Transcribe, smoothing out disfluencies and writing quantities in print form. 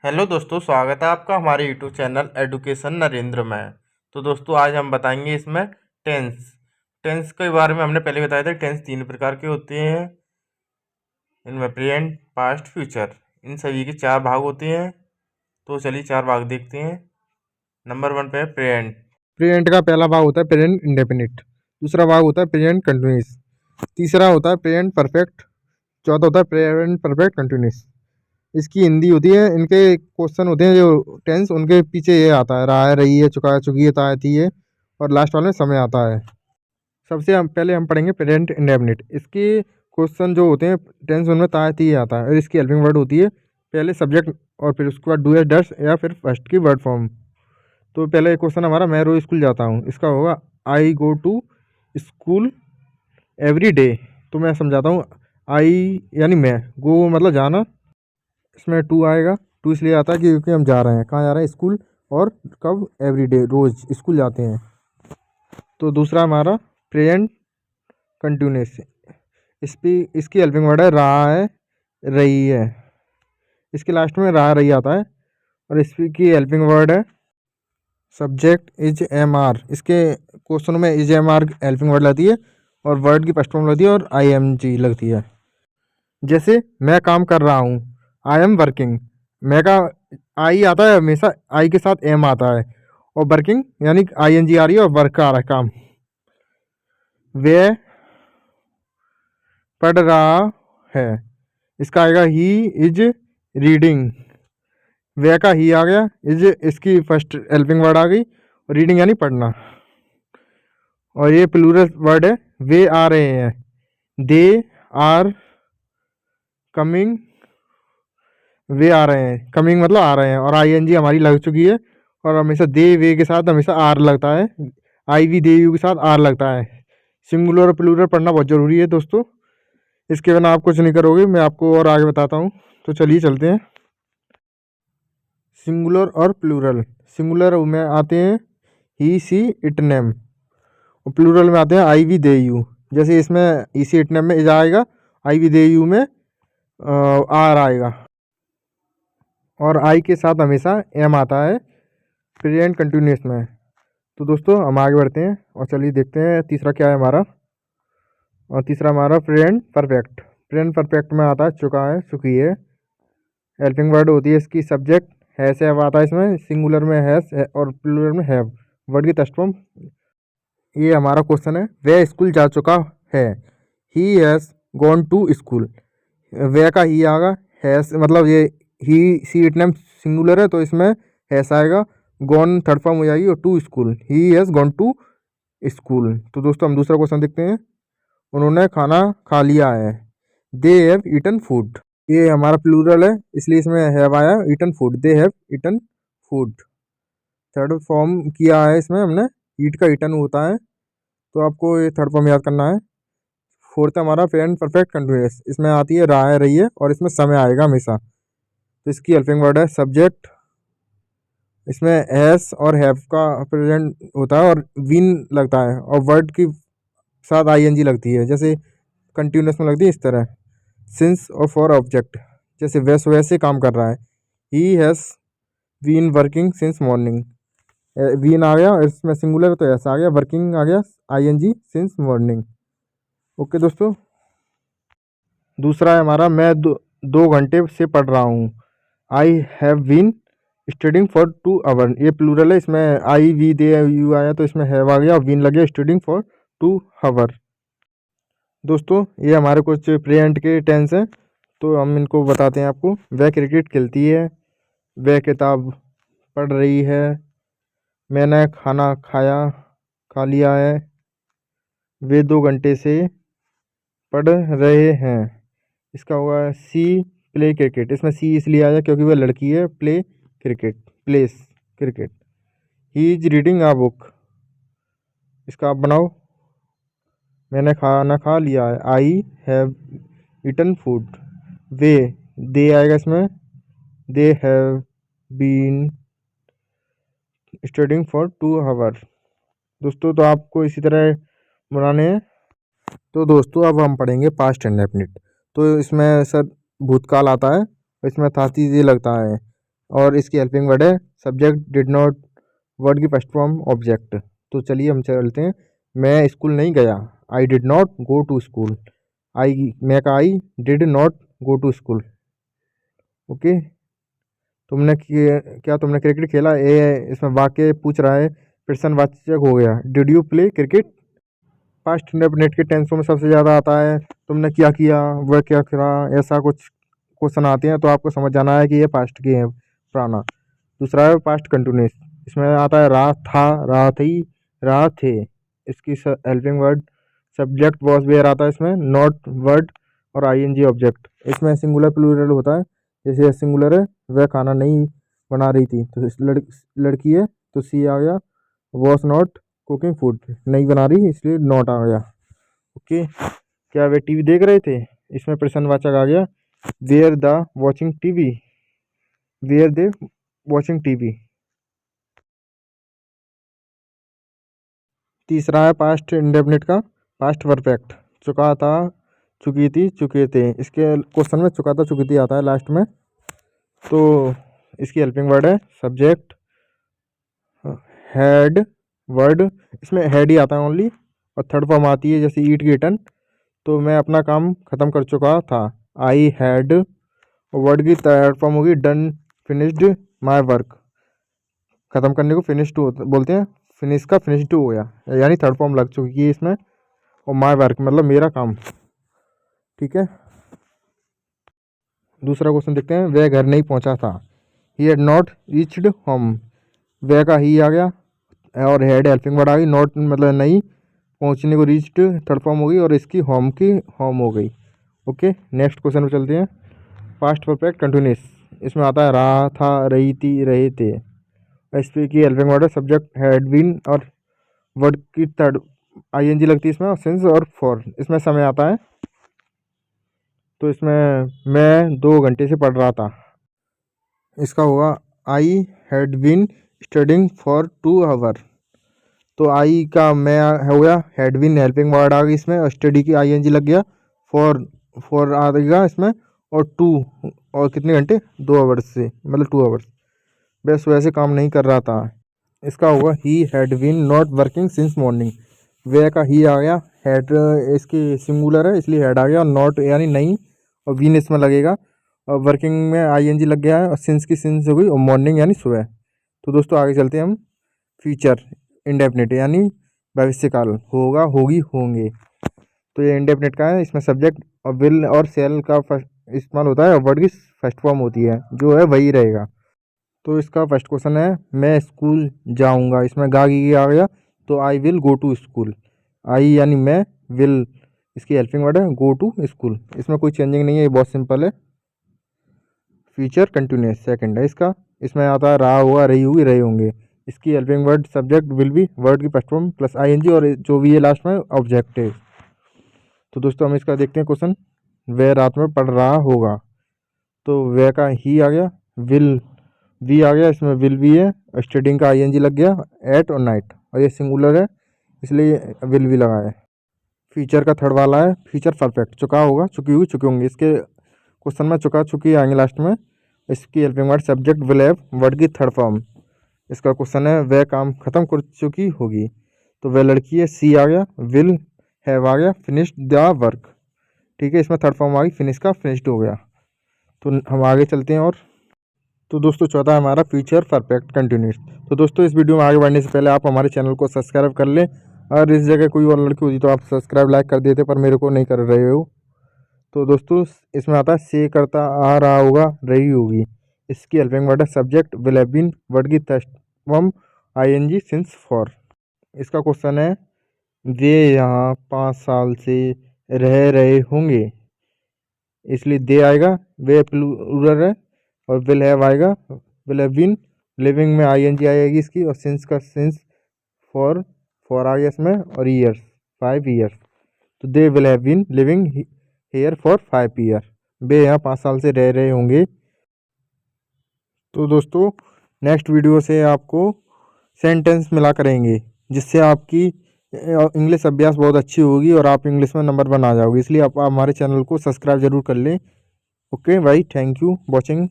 Hello दोस्तों, स्वागत है आपका हमारे यूट्यूब चैनल एडुकेशन नरेंद्र में। तो दोस्तों आज हम बताएंगे इसमें टेंस टेंस के बारे में। हमने पहले बताया था टेंस 3 प्रकार के होते हैं। इनमें प्रेजेंट, पास्ट, फ्यूचर, इन सभी के 4 भाग होते हैं। तो चलिए 4 भाग देखते हैं। नंबर 1 पे है प्रेजेंट। प्रेजेंट का पहला भाग होता है प्रेजेंट इंडेफिनिट, दूसरा भाग होता है प्रेजेंट कंटिन्यूस, तीसरा होता है प्रेजेंट परफेक्ट, चौथा होता है प्रेजेंट परफेक्ट कंटिन्यूस। इसकी हिंदी होती है, इनके क्वेश्चन होते हैं जो टेंस, उनके पीछे ये आता है रहा है, रही है, चुका है, चुकी है, था है, थी है, और लास्ट वाले में समय आता है। सबसे पहले हम पढ़ेंगे प्रेजेंट इंडेफिनिट। इसके क्वेश्चन जो होते हैं टेंस, उनमें ता है, थी है आता है, और इसकी हेल्पिंग वर्ड होती है पहले सब्जेक्ट और फिर उसके बाद डू एस डस या फिर फर्स्ट की वर्ड फॉर्म। तो पहला एक क्वेश्चन हमारा, मैं रोज स्कूल जाता हूँ, इसका होगा I go to school every day. तो मैं समझाता हूँ, आई यानी मैं, गो मतलब जाना, इसमें टू आएगा। टू इसलिए आता है क्योंकि हम जा रहे हैं, कहाँ जा रहे हैं, स्कूल, और कब, एवरी डे, रोज स्कूल जाते हैं। तो दूसरा हमारा प्रेजेंट कंटिन्यूस, इसकी हेल्पिंग वर्ड है रहा है, रही है। इसके लास्ट में रहा रही आता है, और इसकी हेल्पिंग वर्ड है सब्जेक्ट इज एम आर। इसके क्वेश्चन में is am are helping word लगती है, और वर्ड की फर्स्ट फॉर्म लगती है, और आई एम जी लगती है। जैसे मैं काम कर रहा हूँ, आई एम वर्किंग। मैं का आई आता है हमेशा, आई के साथ एम आता है, और वर्किंग यानी आई एन जी आ रही है, और वर्क का आ रहा है, काम। वे पढ़ रहा है, इसका आएगा ही इज रीडिंग। वे का ही आ गया, इज इसकी फर्स्ट हेल्पिंग वर्ड आ गई, और रीडिंग यानी पढ़ना। और ये प्लूरल वर्ड है, वे आ रहे हैं, दे आर कमिंग। वे आ रहे हैं, कमिंग मतलब आ रहे हैं, और आई एन जी हमारी लग चुकी है, और हमेशा दे वे के साथ हमेशा आर लगता है, आई वी दे यू के साथ आर लगता है। सिंगुलर और प्लूरल पढ़ना बहुत ज़रूरी है दोस्तों, इसके बिना आप कुछ नहीं करोगे। मैं आपको और आगे बताता हूँ, तो चलिए चलते हैं। सिंगुलर और प्लूरल। सिंगुलर में आते हैं ही सी इट नेम, और प्लूरल में आते हैं आई वी दे यू। जैसे इसमें ई सी इट नेम में इज आएगा, आई वी दे यू में आर आएगा, और आई के साथ हमेशा एम आता है प्रेजेंट कंटिन्यूस में। तो दोस्तों हम आगे बढ़ते हैं, और चलिए देखते हैं तीसरा क्या है हमारा। और तीसरा हमारा प्रेजेंट परफेक्ट। प्रेजेंट परफेक्ट में आता है चुका है, चुकी है। हेल्पिंग वर्ड होती है इसकी सब्जेक्ट, हैस हैव आता है इसमें, सिंगुलर में हैस और प्लूरल में हैव। वर्ड की फर्स्ट फॉर्म। ये हमारा क्वेश्चन है, वह स्कूल जा चुका है, he has gone to school. वह का ही आएगा, हैज़ मतलब ये he she it name singular है, तो इसमें हैस आएगा, गॉन थर्ड फॉर्म हो जाएगी, और to school, he has gone to school. तो दोस्तों हम दूसरा क्वेश्चन देखते हैं, उन्होंने खाना खा लिया है, दे हैव ईटन फूड। ये हमारा प्लूरल है, इसलिए इसमें हैव आया, eaten food, they have eaten food. Third form किया है इसमें हमने, ईट का ईटन होता है, तो आपको ये थर्ड फॉर्म याद करना है। फोर्थ हमारा प्रेजेंट परफेक्ट कंटिन्यूअस, इसमें आती है रहा है, रही है, और इसमें समय आएगा हमेशा। तो इसकी हेल्पिंग वर्ड है सब्जेक्ट, इसमें एस और हैव का प्रेजेंट होता है, और विन लगता है, और वर्ड की साथ आई एन जी लगती है, जैसे कंटिन्यूस में लगती है इस तरह। सिंस और फॉर ऑब्जेक्ट, जैसे वैसे वैसे काम कर रहा है, he has been working since morning. Been आ गया, और इसमें सिंगुलर तो ऐसा आ गया, वर्किंग आ गया, I N G since morning. Okay दोस्तों, दूसरा है हमारा, मैं 2 घंटे से पढ़ रहा हूँ, I have been studying for 2 hour. ये प्लूरल है, इसमें आई वी दे यू आया, तो इसमें हैव आ गया, और बीन लग गया, स्टडिंग फॉर 2 आवर। दोस्तों ये हमारे कुछ प्रेजेंट के टेंस हैं, तो हम इनको बताते हैं आपको। वह क्रिकेट खेलती है, वह किताब पढ़ रही है, मैंने खाना खा लिया है, वे 2 घंटे से पढ़ रहे हैं। इसका हुआ सी प्ले क्रिकेट, इसमें सी इसलिए आया क्योंकि वह लड़की है, play cricket, plays cricket. He is reading a book, इसका आप बनाओ, मैंने खाना खा लिया है, I have eaten food. We they आएगा इसमें, they have been studying for 2 hour. दोस्तों तो आपको इसी तरह बनाने हैं। तो दोस्तों अब हम पढ़ेंगे पास्ट इंडेफिनिट। तो इसमें सर भूतकाल आता है, इसमें था चीज़ ये लगता है, और इसकी हेल्पिंग वर्ड है सब्जेक्ट डिड नॉट, वर्ड की फर्स्ट फॉर्म ऑब्जेक्ट। तो चलिए हम चलते हैं। मैं स्कूल नहीं गया, I did not go to school. मैं का I did not go to school. Okay. क्या तुमने क्रिकेट खेला? इसमें वाक्य पूछ रहा है, प्रश्नवाचक हो गया। Did you play cricket? Past indefinite के टेंसों में सबसे ज़्यादा आता है तुमने क्या किया, वह क्या करा, ऐसा कुछ क्वेश्चन आते हैं तो आपको समझ जाना है कि ये पास्ट के हैं, पुराना। दूसरा है पास्ट कंटिन्यूस, इसमें आता है रहा था, रहा थी, रहा थे। इसकी helping word subject was were आता है इसमें, नॉट वर्ड और आईएनजी ऑब्जेक्ट। इसमें सिंगुलर प्लूरल होता है, जैसे सिंगुलर है वह खाना नहीं बना रही थी तो लड़की है तो सी आ गया। वॉज नॉट कुकिंग फूड, नहीं बना रही इसलिए नॉट आ गया। ओके। क्या वे टीवी देख रहे थे? इसमें प्रश्नवाचक आ गया। Were the watching TV, were they watching TV. तीसरा है पास्ट इंडेफिनिट का पास्ट परफेक्ट, चुका था, चुकी थी, चुके थे। इसके क्वेश्चन में चुका था, चुकी थी आता है लास्ट में। तो इसकी हेल्पिंग वर्ड है सब्जेक्ट हैड, वर्ड इसमें हैड ही आता है ओनली, और थर्ड फॉर्म आती है जैसे ईट की इटन। तो मैं अपना काम ख़त्म कर चुका था, आई हैड। वर्ड की थर्ड फॉर्म होगी डन, फिनिश्ड माई वर्क। ख़त्म करने को फिनिश्ड बोलते हैं, फिनिश का फिनिश्ड हो गया, यानी थर्ड फॉर्म लग चुकी है इसमें। और माई वर्क मतलब मेरा काम। ठीक है। दूसरा क्वेश्चन देखते हैं। वह घर नहीं पहुंचा था, he had not reached home. वह का ही आ गया और हेड हेल्पिंग वर्ड आ गई, नॉट मतलब नहीं, पहुंचने को रीच्ड थर्ड फॉर्म हो गई, और इसकी होम की होम हो गई। ओके। नेक्स्ट क्वेश्चन पे चलते हैं। पास्ट परफेक्ट कंटिन्यूस, इसमें आता है रहा था, रही थी, रहे थे। एस पी की हेल्पिंग वर्ड है सब्जेक्ट हैड बीन, और वर्ड की थर्ड आईएनजी लगती है इसमें, और सिंस और फॉर। इसमें समय आता है तो इसमें मैं 2 घंटे से पढ़ रहा था, इसका होगा I had been studying for 2 hour. तो आई का मैं हो गया, हैड बीन हेल्पिंग वर्ड आ गई इसमें, और स्टडी की आईएनजी लग गया, फॉर फॉर आ गया इसमें, और टू, और कितने घंटे, 2 आवर्स से मतलब 2 आवर्स। बस वैसे काम नहीं कर रहा था। इसका होगा he had been not working since morning. वे का ही आ गया, हैड इसकी सिंगुलर है इसलिए हैड आ गया, और नॉट यानी नहीं, और बीन इसमें लगेगा, और वर्किंग में आईएनजी लग गया है, और सिंस की सिंस हो गई, और मॉर्निंग यानी सुबह। तो दोस्तों आगे चलते हैं हम। फ्यूचर इंडेफिनिट यानी भविष्यकाल, होगा, होगी, होंगे। तो ये इंडेफिनिट का है, इसमें सब्जेक्ट और विल और सेल का इस्तेमाल होता है, और वर्ड की फर्स्ट फॉर्म होती है, जो है वही रहेगा। तो इसका फर्स्ट क्वेश्चन है मैं स्कूल जाऊंगा, इसमें गागी आ गया, तो I will go to school. I यानी मैं, विल इसकी हेल्पिंग वर्ड है, गो टू स्कूल। इसमें कोई चेंजिंग नहीं है, ये बहुत सिंपल है। फ्यूचर कंटिन्यूस सेकंड है इसका, इसमें आता है रहा हुआ, रही हुई, रहे होंगे। इसकी helping word subject will be, word की फर्स्ट फॉर्म प्लस आईएनजी, और जो भी है लास्ट में ऑब्जेक्ट है। तो दोस्तों हम इसका देखते हैं क्वेश्चन। वह रात में पढ़ रहा होगा, तो वह का ही आ गया, विल वी आ गया, इसमें विल भी है, स्टडिंग का आईएनजी लग गया, एट और नाइट, और ये सिंगुलर है इसलिए विल भी लगा है। फ्यूचर का थर्ड वाला है फ्यूचर परफेक्ट, चुका होगा, चुकी हुई, चुके होंगे। इसके क्वेश्चन में चुका, चुकी आएंगे लास्ट में। इसकी helping word subject will have, word की थर्ड फॉर्म। इसका क्वेश्चन है वह काम खत्म कर चुकी होगी, तो वह लड़की है, सी आ गया, विल हैव आ गया, फिनिश्ड द वर्क। ठीक है, इसमें थर्ड फॉर्म आ गई, फिनिश का फिनिश्ड हो गया। तो हम आगे चलते हैं। और तो दोस्तों चौथा है हमारा फ्यूचर परफेक्ट कंटिन्यूस। तो दोस्तों इस वीडियो में आगे बढ़ने से पहले आप हमारे चैनल को सब्सक्राइब कर लें, और इस जगह कोई और लड़की होती तो आप सब्सक्राइब लाइक कर देते, पर मेरे को नहीं कर रहे हो। तो दोस्तों इसमें आता है से करता आ रहा होगा, रही होगी। इसकी हेल्पिंग वर्ड है subject will have been, word की third form ING since for. इसका क्वेश्चन है वे यहाँ 5 साल से रह रहे होंगे, इसलिए दे आएगा, वे प्लूरल है, और विल हैव आएगा, विल हैव बीन, लिविंग में आईएनजी आएगी इसकी, और सिंस का सिंस, फॉर फॉर आ गया इसमें, और ईयर्स 5 ईयर्स। तो they will have been living here for 5 year, वे यहाँ 5 साल से रह रहे होंगे। तो दोस्तों नेक्स्ट वीडियो से आपको सेंटेंस मिला करेंगे, जिससे आपकी इंग्लिश अभ्यास बहुत अच्छी होगी, और आप इंग्लिश में नंबर 1 आ जाओगे। इसलिए आप हमारे चैनल को सब्सक्राइब जरूर कर लें। ओके भाई, थैंक यू वॉचिंग।